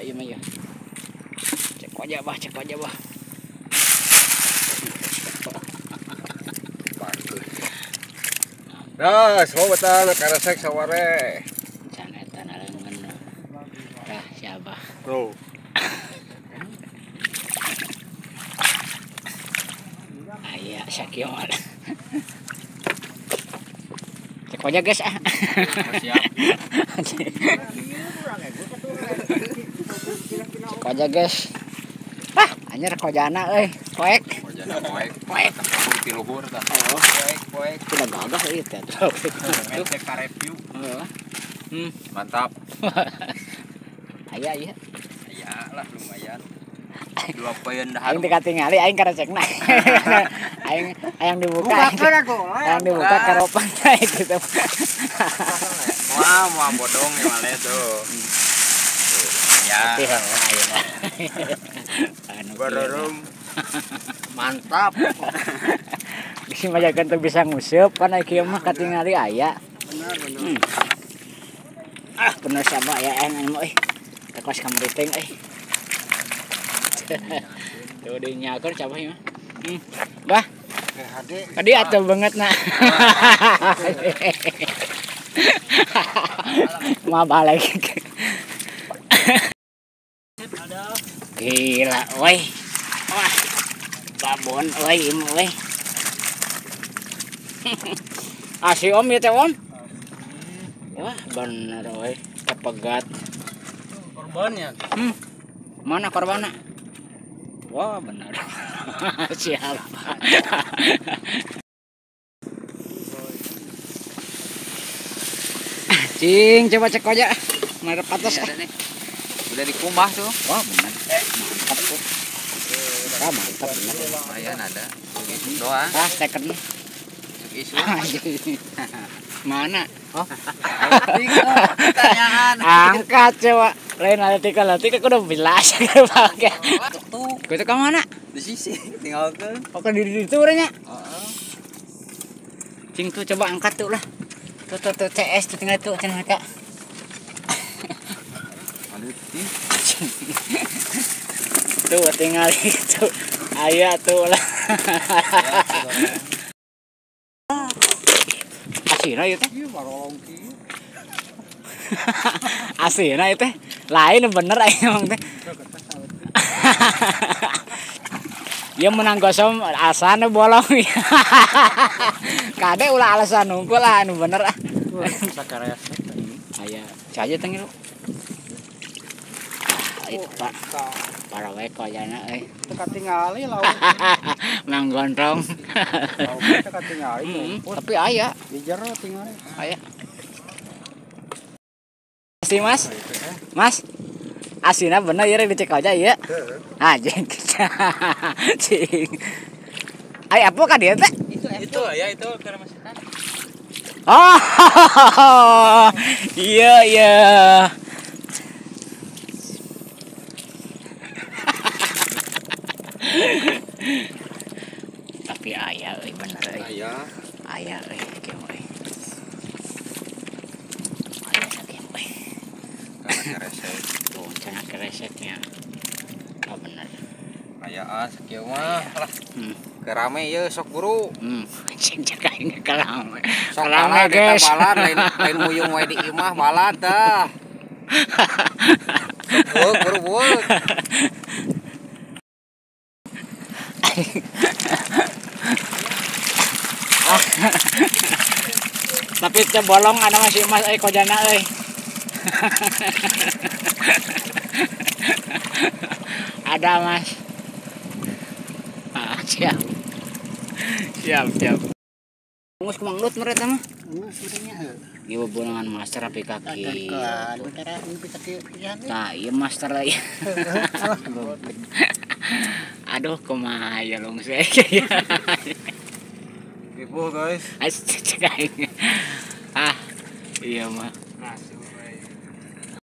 iya mah ya. Cek aja bah, cek aja bah. Nah, semua betul karesek saware. Can eta nalengan. Tah siapa? Tuh. Aya sakieu mah. Cek aja guys ah. Siap. Cek aja guys. Ah, anjir kojana euy. Koek. Kojana koek. Koek. Di luhur tah. Koek. Sudah gagah ieu teh. Cek ka review. Mantap. Aya ieu. Ya lah lumayan. 2 poin dah. Aing dikatingali aing karecekna. Aing dibuka. Aing dibuka karopan teh gitu. Wah, bodong ya male tuh. Ya. Barorong. Mantap. Bisi majakeun teu bisa nguseup kan kieu mah katingali aya. Benar. Ah, bener sama ya aing mah euy. Tekos kameriting euy. Tuh dinyakeun capah ieu mah. Bah. Tadi atuh banget na. Mah balik. Gila, woi. Wah. Babon euy ieu euy. Asih om ya teh om. Wah, bener euy. Kepegat. Korbannya. Mana korbanna? Wah, bener. Siap. Cing, coba cek aja. Merep atas. Udah dikumbah tuh. Wah, bener. Mantap tuh. Ah, mantap bener. Lumayan ada. Doang. Ah, steker nih. Isu. Mana? Oh. Pertanyaan. Angkat coba. Lain tika kudu bilas pakai. Tuh. Kudu ka mana? Di sisi tinggalkeun. Oh, ke di ditu urang nya. Heeh. Cing tuh coba angkat tuh lah. Tuh CS tuh tinggal tuh cenah Kak. Aduh, Tuh tinggal itu. Aya tuh lah. Asina ieu teh. ieu marolong kieu. Asina ieu teh. Lain bener aya emang teh. Ieu menang gosong asana bolong. Kade ulah alasan unggul lah anu bener ah. Sakaresek. Aya, saja teh ngilu. Itu Pak. Para wae kojana euy. Teu katingali lauk. Mang gondrong. Lauk teu katingali. Tapi aya, Di jero tingali. aya. Si Mas. Mas. Asina bener ya dicek aja ya. Heeh. Anjing. Cing. Ai apa ka dia teh? Itu ya itu karena masih kan. Oh. Iya. Tapi aya euy bener euy. Aya euy kieu euy. Aya sakieu euy. Sakaresek. Tuh cenah kereseknya. Ah bener. Ayaan sakieu mah lah. Kerame Kerame ieu sok buru. Cing cek aing kerame. Sok Kerame balan guys. eta balan lain muyung wae di imah balan tah. Buru. Tapi teh bolong ada masih Mas kojana euy. Ada Mas. Ah, siap. Ngus kumanglut mereka mah. Ieu beunangan master api kaki. Tah, ieu master lagi. Aduh, kumaha ya long saya. Ibu guys. Ah, iya mah.